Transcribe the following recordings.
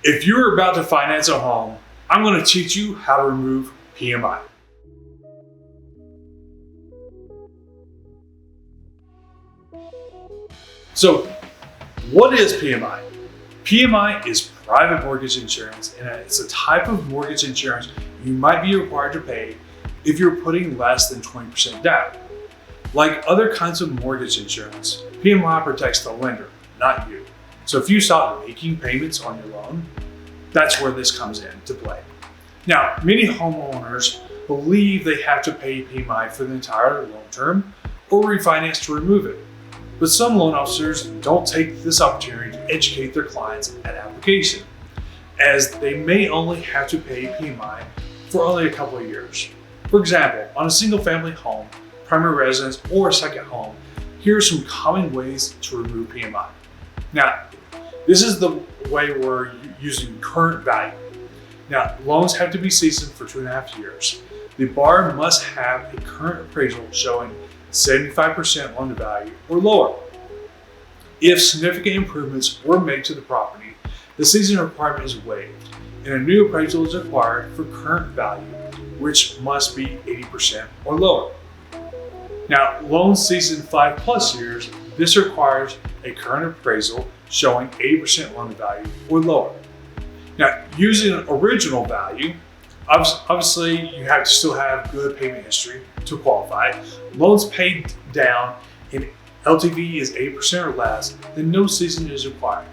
If you're about to finance a home, I'm going to teach you how to remove PMI. So, what is PMI? PMI is private mortgage insurance, and it's a type of mortgage insurance you might be required to pay if you're putting less than 20% down. Like other kinds of mortgage insurance, PMI protects the lender, not you. So if you stop making payments on your loan, that's where this comes into play. Now, many homeowners believe they have to pay PMI for the entire loan term or refinance to remove it. But some loan officers don't take this opportunity to educate their clients at application, as they may only have to pay PMI for only a couple of years. For example, on a single family home, primary residence, or a second home, here are some common ways to remove PMI. Now, this is the way we're using current value. Now, loans have to be seasoned for 2.5 years. The borrower must have a current appraisal showing 75% loan to value or lower. If significant improvements were made to the property, the seasoning requirement is waived, and a new appraisal is required for current value, which must be 80% or lower. Now, loans seasoned 5+ years, this requires a current appraisal showing 80% loan to value or lower. Now, using an original value, obviously you have to still have good payment history to qualify. Loans paid down and LTV is 8% or less, then no seasoning is required.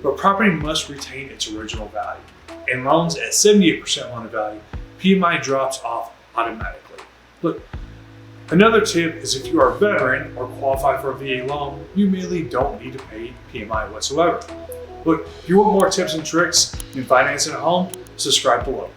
But property must retain its original value. And loans at 78% loan to value, PMI drops off automatically. Look, another tip is if you are a veteran or qualify for a VA loan, you merely don't need to pay PMI whatsoever. Look, if you want more tips and tricks in financing a home, subscribe below.